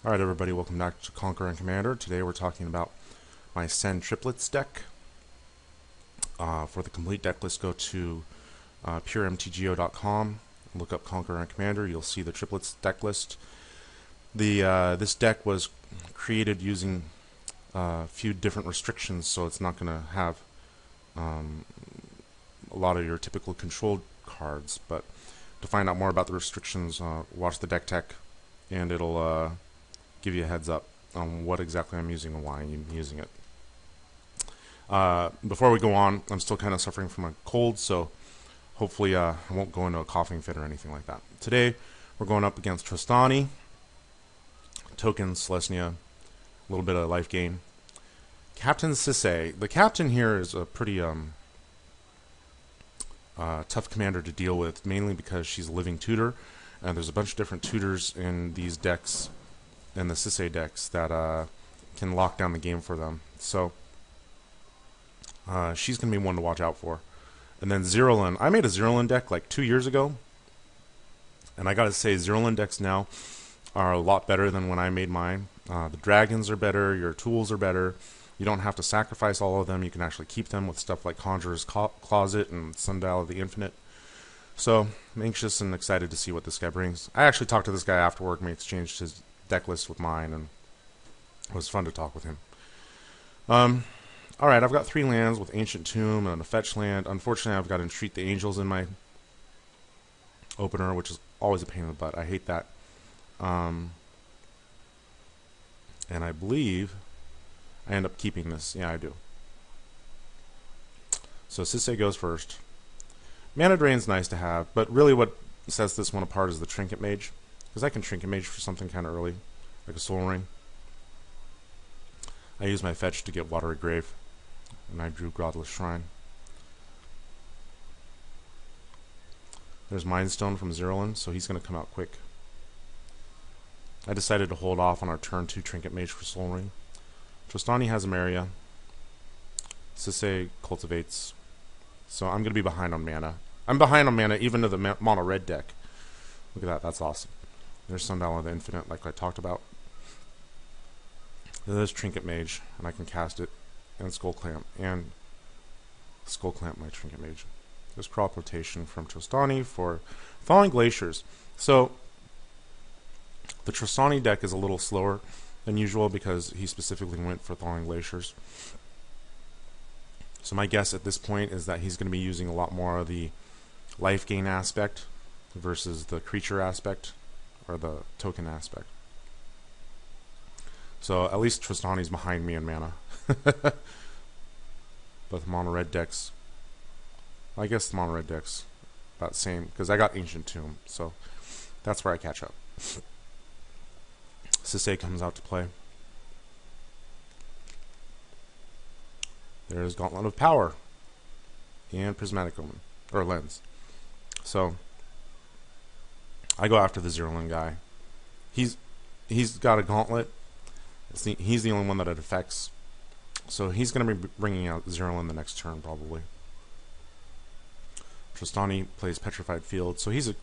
Alright everybody, welcome back to Conqueror and Commander. Today we're talking about my Sen Triplets deck. For the complete deck list, go to puremtgo.com, look up Conqueror and Commander. You'll see the Triplets deck list. This deck was created using a few different restrictions, so it's not going to have a lot of your typical controlled cards. But to find out more about the restrictions, watch the deck tech, and it'll give you a heads up on what exactly I'm using and why I'm using it. Before we go on, I'm still kind of suffering from a cold, so hopefully I won't go into a coughing fit or anything like that. Today, we're going up against Trostani, Token, Selesnya, a little bit of life gain. Captain Sisay. The captain here is a pretty tough commander to deal with, mainly because she's a living tutor, and there's a bunch of different tutors in these decks, in the Sisay decks, that can lock down the game for them. So she's going to be one to watch out for. And then Zirilan. I made a Zirilan deck like 2 years ago, and I gotta say, Zirilan decks now are a lot better than when I made mine. The dragons are better, your tools are better. You don't have to sacrifice all of them. You can actually keep them with stuff like Conjurer's Closet and Sundial of the Infinite. So I'm anxious and excited to see what this guy brings. I actually talked to this guy afterward, and we exchanged his deck list with mine, and it was fun to talk with him. Alright, I've got 3 lands with Ancient Tomb and a fetch land. Unfortunately, I've got Entreat the Angels in my opener, which is always a pain in the butt. I hate that. And I believe I end up keeping this. Yeah, I do. So Sisay goes first. Mana Drain's nice to have, but really what sets this one apart is the Trinket Mage, because I can Trinket Mage for something kind of early, like a Soul Ring. I use my fetch to get Watery Grave, and I drew Godless Shrine. There's Mind Stone from Zirilan, so he's going to come out quick. I decided to hold off on our turn 2 Trinket Mage for Soul Ring. Trostani has Emeria. Sisay cultivates. So I'm going to be behind on mana. I'm behind on mana even to the mono red deck. Look at that, that's awesome. There's Sundial of the Infinite, like I talked about. There's Trinket Mage, and I can cast it, and Skull Clamp my Trinket Mage. There's Crop Rotation from Trostani for Falling Glaciers. So the Trostani deck is a little slower than usual because he specifically went for Thawing Glaciers. So my guess at this point is that he's going to be using a lot more of the life gain aspect versus the creature aspect, or the token aspect. So at least Trostani's behind me in mana. Both mono red decks, I guess the mono red decks about the same, because I got Ancient Tomb, so that's where I catch up. Sisay comes out to play. There's Gauntlet of Power and Prismatic Omen, or Lens. So I go after the Zirilan guy. He's got a Gauntlet. He's the only one that it affects. So he's going to be bringing out Zirilan the next turn, probably. Trostani plays Petrified Field. So he's a...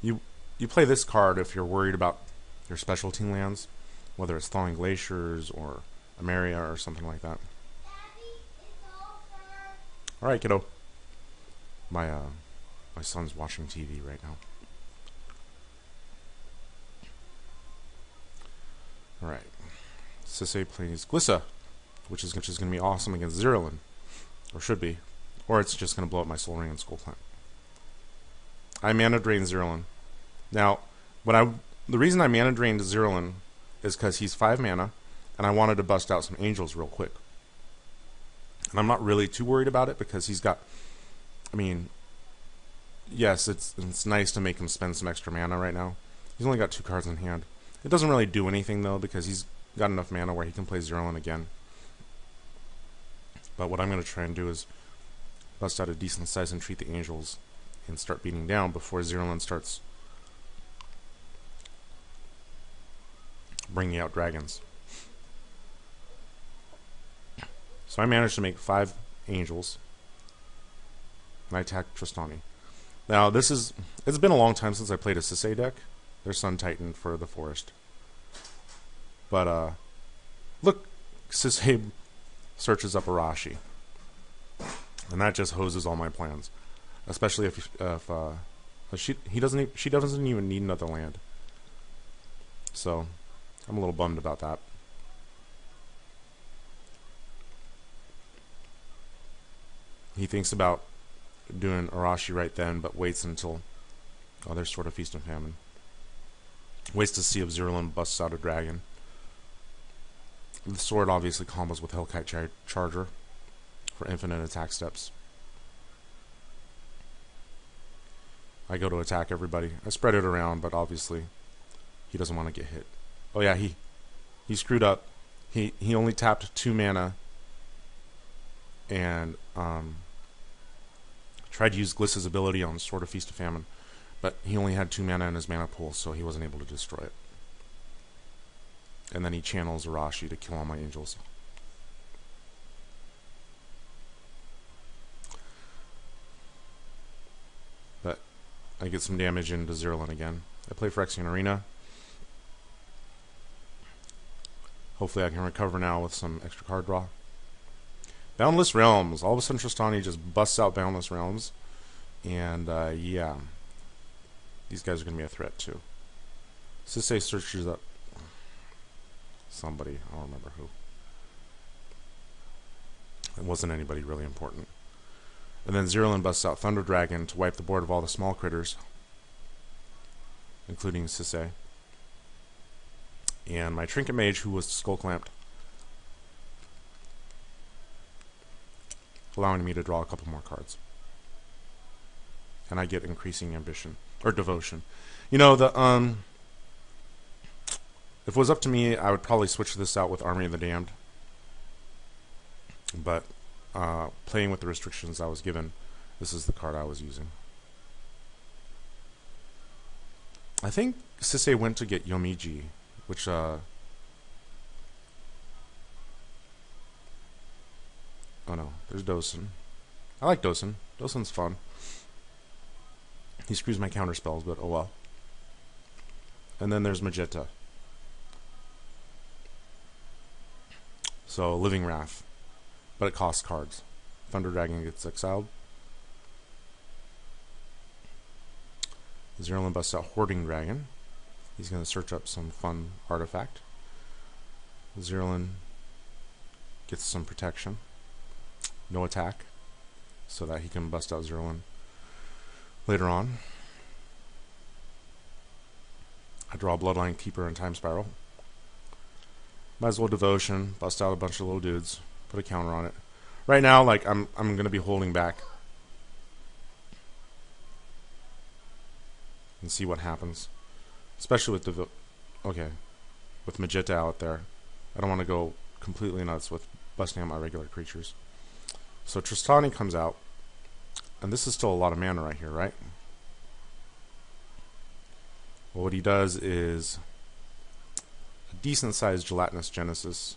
You play this card if you're worried about your specialty lands, whether it's Thawing Glaciers or Emeria or something like that. Alright, kiddo. My son's watching TV right now. Alright. Sisay plays Glissa, which is going to be awesome against Zirilan. Or should be. Or it's just going to blow up my Soul Ring and Skull Clamp. I mana drain Zirilan. Now, the reason I mana drained Zirilan is because he's 5 mana, and I wanted to bust out some angels real quick. And I'm not really too worried about it because he's got... I mean, yes, it's nice to make him spend some extra mana right now. He's only got 2 cards in hand. It doesn't really do anything, though, because he's got enough mana where he can play Zirilan again. But what I'm going to try and do is bust out a decent size and treat the angels and start beating down before Zirilan starts bringing out dragons. So I managed to make 5 angels, and I attacked Trostani. Now it's been a long time since I played a Sisay deck. There's Sun Titan for the forest. But look, Sisay searches up Arashi, and that just hoses all my plans. Especially if she doesn't even need another land. So I'm a little bummed about that. He thinks about doing Arashi right then, but waits until there's sort of Feast and Famine. Waits to see if Zirilan busts out a dragon. The sword obviously combos with Hellkite Charger for infinite attack steps. I go to attack everybody. I spread it around, but obviously he doesn't want to get hit. Oh yeah, he screwed up. He only tapped 2 mana and tried to use Gliss's ability on Sword of Feast of Famine, but he only had 2 mana in his mana pool, so he wasn't able to destroy it. And then he channels Arashi to kill all my angels. But I get some damage into Zirilan again. I play Phyrexian Arena. Hopefully I can recover now with some extra card draw. Boundless Realms. All of a sudden Trostani just busts out Boundless Realms. And yeah. These guys are going to be a threat too. Sisay searches up somebody. I don't remember who. It wasn't anybody really important. And then Zirilan busts out Thunder Dragon to wipe the board of all the small critters, including Sisay. And my Trinket Mage, who was Skull Clamped, allowing me to draw a couple more cards. And I get increasing ambition or devotion. You know, if it was up to me, I would probably switch this out with Army of the Damned. But playing with the restrictions I was given, this is the card I was using. I think Sisay went to get Yomiji, which oh no, there's Dosen. I like Dosen. Dosen's fun. He screws my counter spells, but oh well. And then there's Magetta. So Living Wrath, but it costs cards. Thunder Dragon gets exiled. Zirilan busts out Hoarding Dragon. He's going to search up some fun artifact. Zirilan gets some protection. No attack, so that he can bust out Zirilan later on. I draw a Bloodline Keeper and Time Spiral. Might as well Devotion, bust out a bunch of little dudes, put a counter on it. Right now, like I'm going to be holding back and see what happens, especially with with Magetta out there. I don't want to go completely nuts with busting out my regular creatures. So Trostani comes out, and this is still a lot of mana right here, right? Well, what he does is a decent-sized Gelatinous Genesis,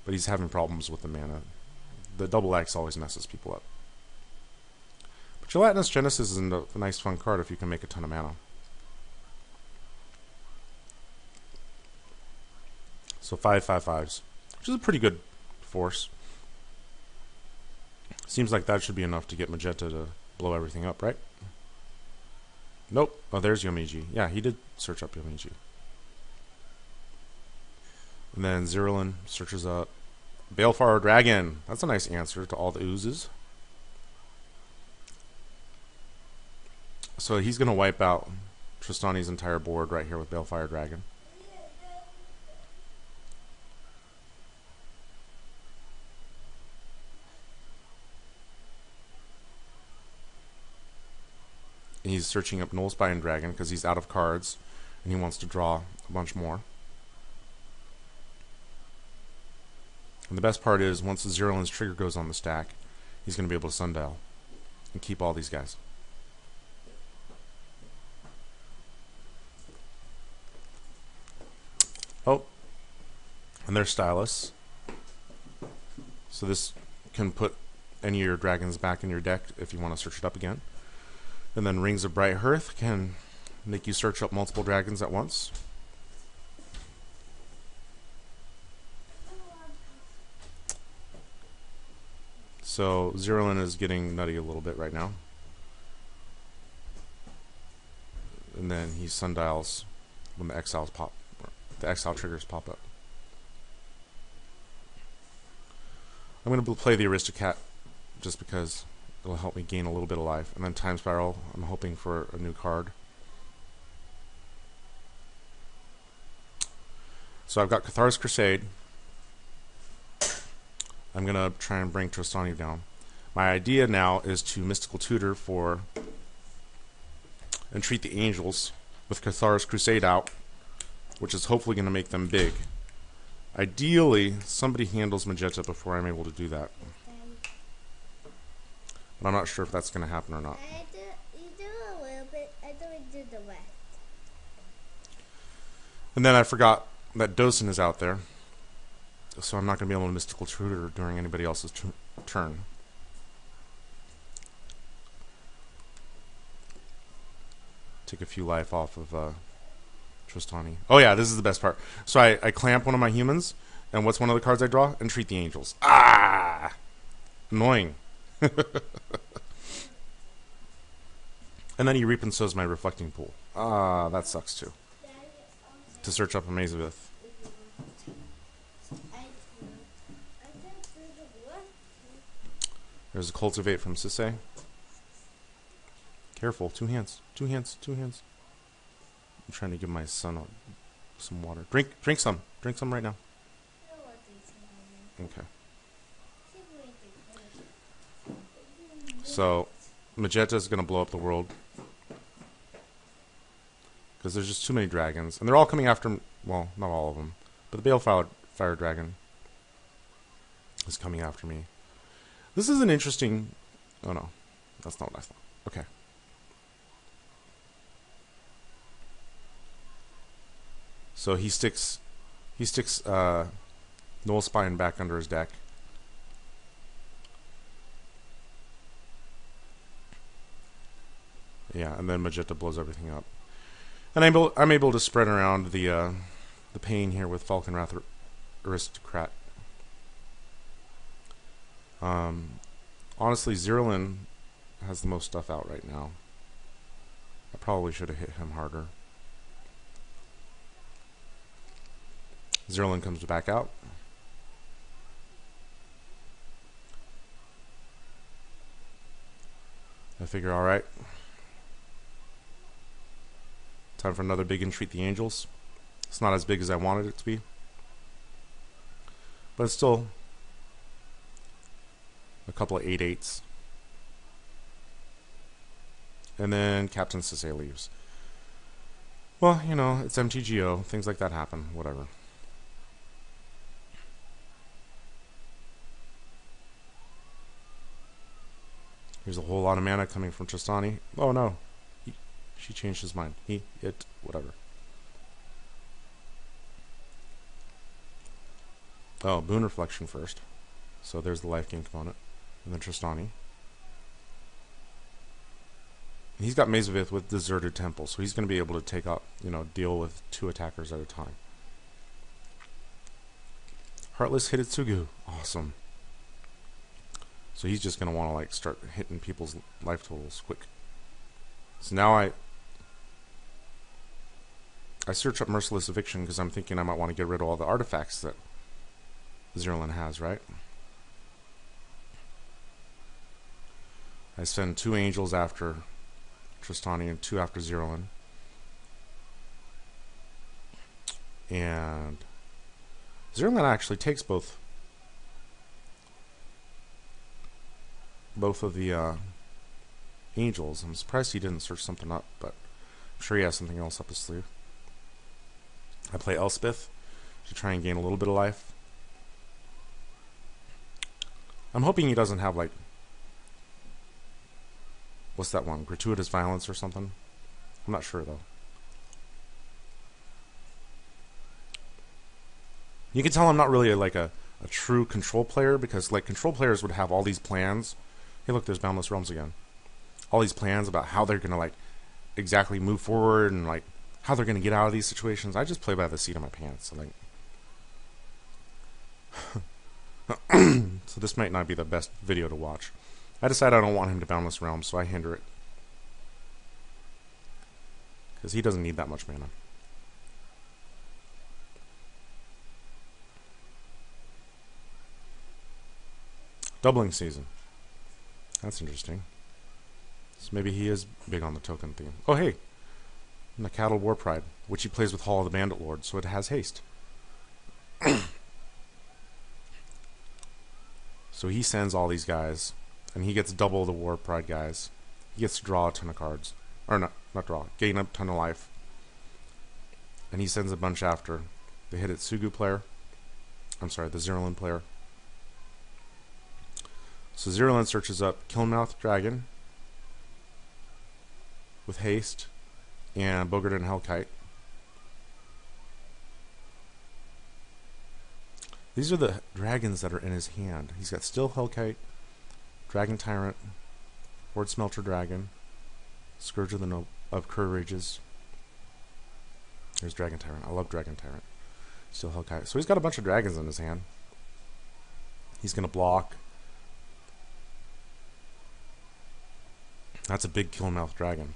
but he's having problems with the mana. The double X always messes people up. But Gelatinous Genesis is a nice, fun card if you can make a ton of mana. So 5/5/5s, which is a pretty good force. Seems like that should be enough to get Magetta to blow everything up, right? Nope. Oh, there's Yomiji. Yeah, he did search up Yomiji. And then Zirilan searches up Balefire Dragon. That's a nice answer to all the oozes. So he's going to wipe out Trostani's entire board right here with Balefire Dragon. He's searching up Nullspine Dragon because he's out of cards and he wants to draw a bunch more. And the best part is once Zirilan's trigger goes on the stack, he's going to be able to Sundial and keep all these guys. Oh, and there's Stylus. So this can put any of your dragons back in your deck if you want to search it up again. And then Rings of Bright Hearth can make you search up multiple dragons at once. So Zirilan is getting nutty a little bit right now. And then he sundials when the exiles pop, the exile triggers pop up. I'm going to play the Aristocat just because it'll help me gain a little bit of life. And then Time Spiral, I'm hoping for a new card. So I've got Cathar's Crusade. I'm going to try and bring Trostani down. My idea now is to Mystical Tutor for Entreat the Angels with Cathar's Crusade out, which is hopefully going to make them big. Ideally, somebody handles Magenta before I'm able to do that. But I'm not sure if that's going to happen or not. You do a little bit. I don't do the rest. And then I forgot that Dosen is out there, so I'm not going to be able to Mystical Tutor during anybody else's turn. Take a few life off of Trostani. Oh yeah, this is the best part. So I clamp one of my humans, and what's one of the cards I draw? Entreat the Angels. Ah! Annoying. And then he reap and sows my Reflecting Pool. Ah, that sucks too. To search up Amazabeth. There's a Cultivate from Sisay. Careful, 2 hands, 2 hands, 2 hands. I'm trying to give my son some water. Drink some right now. Okay. So, Magenta is going to blow up the world. Because there's just too many dragons. And they're all coming after, well, not all of them. But the Balefire Dragon is coming after me. This is an interesting... Oh no, that's not what I thought. Okay. So he sticks Null Spine back under his deck. Yeah, and then Magenta blows everything up. And I'm able to spread around the pain here with Falcon Wrath Aristocrat. Honestly, Zirilan has the most stuff out right now. I probably should have hit him harder. Zirilan comes back out. I figure, alright. Time for another big Entreat the Angels. It's not as big as I wanted it to be. But it's still a couple of 8/8s. And then Captain Sisay leaves. Well, you know, it's MTGO. Things like that happen. Whatever. Here's a whole lot of mana coming from Trostani. Oh no. She changed his mind. It, whatever. Oh, Boon Reflection first. So there's the life gain component. And then Trostani. He's got Mazavith with Deserted Temple, so he's going to be able to take up, you know, deal with 2 attackers at a time. Heartless Hitotsugu. Awesome. So he's just going to want to, like, start hitting people's life totals quick. So now I search up Merciless Eviction because I'm thinking I might want to get rid of all the artifacts that Zirilan has, right? I send 2 angels after Trostani and 2 after Zirilan. And Zirilan actually takes both of the angels. I'm surprised he didn't search something up, but I'm sure he has something else up his sleeve. I play Elspeth to try and gain a little bit of life. I'm hoping he doesn't have, like, what's that one? Gratuitous Violence or something? I'm not sure, though. You can tell I'm not really a true control player, because, like, control players would have all these plans. Hey, look, there's Boundless Realms again. All these plans about how they're going to, like, exactly move forward and, like, how they're going to get out of these situations. I just play by the seat of my pants. So, like, So this might not be the best video to watch. I decide I don't want him to Boundless Realm, so I hinder it. Because he doesn't need that much mana. Doubling Season. That's interesting. So maybe he is big on the token theme. Oh, hey! And the Cattle War Pride, which he plays with Hall of the Bandit Lord, so it has haste. So he sends all these guys, and he gets double the War Pride guys. He gets to draw a ton of cards. Or not draw, gain a ton of life. And he sends a bunch after the Hidetsugu player. I'm sorry, the Zirilan player. So Zirilan searches up Killmouth Dragon with haste and Bogart and Hellkite. These are the dragons that are in his hand. He's got Still Hellkite, Dragon Tyrant, Horde Smelter Dragon, Scourge of Courages. There's Dragon Tyrant. I love Dragon Tyrant. Still Hellkite. So he's got a bunch of dragons in his hand. He's going to block. That's a big Killmouth Dragon.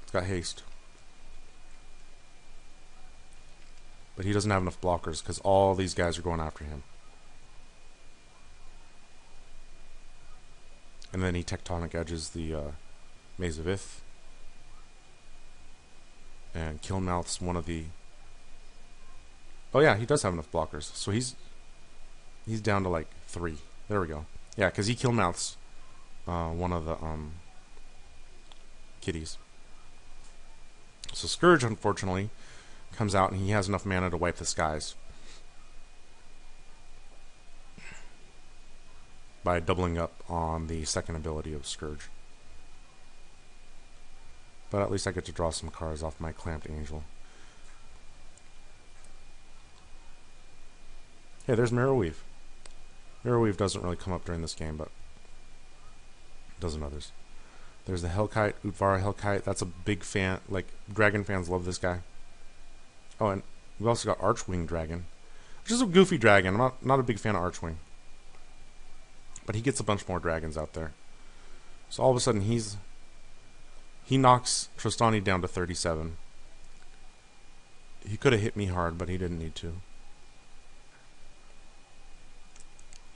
It's got haste. But he doesn't have enough blockers because all these guys are going after him. And then he Tectonic Edges the Maze of Ith. And Killmouth's one of the... Oh yeah, he does have enough blockers. So he's down to like 3. There we go. Yeah, because he Killmouth's one of the kitties. So Scourge, unfortunately, comes out and he has enough mana to wipe the skies by doubling up on the second ability of Scourge. But at least I get to draw some cards off my Clamped Angel. Hey, there's Mirrorweave. Mirrorweave doesn't really come up during this game, but it does in others. There's the Hellkite, Utvara Hellkite. That's a big fan. Like, Dragon fans love this guy. Oh, and we've also got Archwing Dragon, which is a goofy dragon. I'm not a big fan of Archwing. But he gets a bunch more dragons out there. So all of a sudden he knocks Trostani down to 37. He could have hit me hard, but he didn't need to.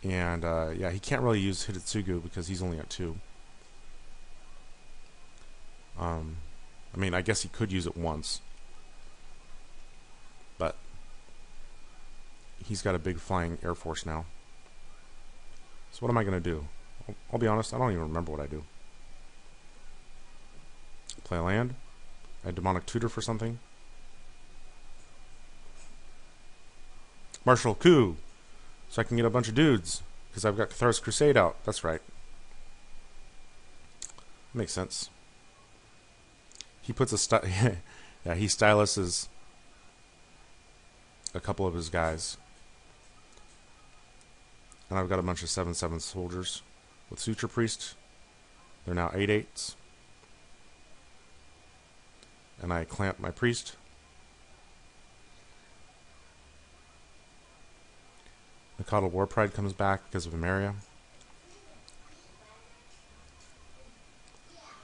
And yeah, he can't really use Hidetsugu because he's only at 2. I mean, I guess he could use it once. But he's got a big flying Air Force now. So what am I going to do? I'll be honest, I don't even remember what I do. Play a land? I Demonic Tutor for something? Martial Coup! So I can get a bunch of dudes. Because I've got Cathar's Crusade out. That's right. Makes sense. He puts a yeah, he styluses a couple of his guys. And I've got a bunch of 7/7 soldiers with Suture Priest. They're now 8/8s. And I clamp my priest. The Coddle War Pride comes back because of Emeria.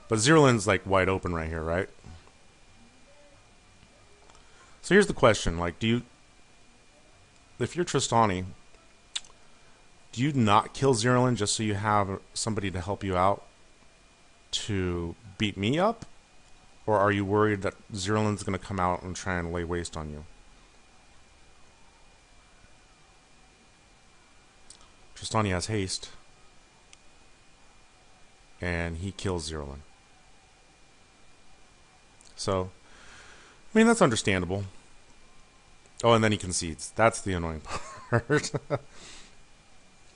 But Zirilan's like wide open right here, right? So here's the question, like, if you're Trostani, do you not kill Zirilan just so you have somebody to help you out to beat me up? Or are you worried that Zirilan's going to come out and try and lay waste on you? Trostani has haste. And he kills Zirilan. So, I mean, that's understandable. Oh, and then he concedes. That's the annoying part.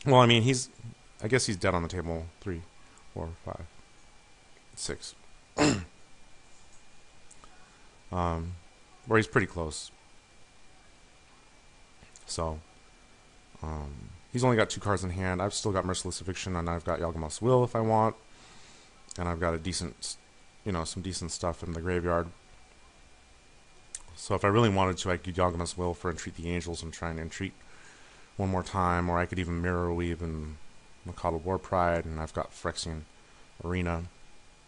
Well, I mean, I guess he's dead on the table. 3, 4, 5, 6. Where he's pretty close. So, he's only got 2 cards in hand. I've still got Merciless Eviction, and I've got Yawgmoth's Will if I want. And I've got a decent, some decent stuff in the graveyard. So if I really wanted to, I could Yawgmoth's Will for Entreat the Angels and try and entreat one more time, or I could even mirror weave in Mikado War Pride, and I've got Phyrexian Arena.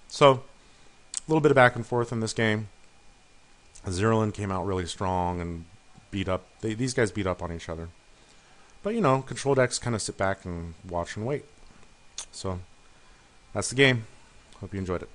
So, a little bit of back and forth in this game. Zirilan came out really strong and beat up. These guys beat up on each other. But, you know, control decks kind of sit back and watch and wait. So, that's the game. Hope you enjoyed it.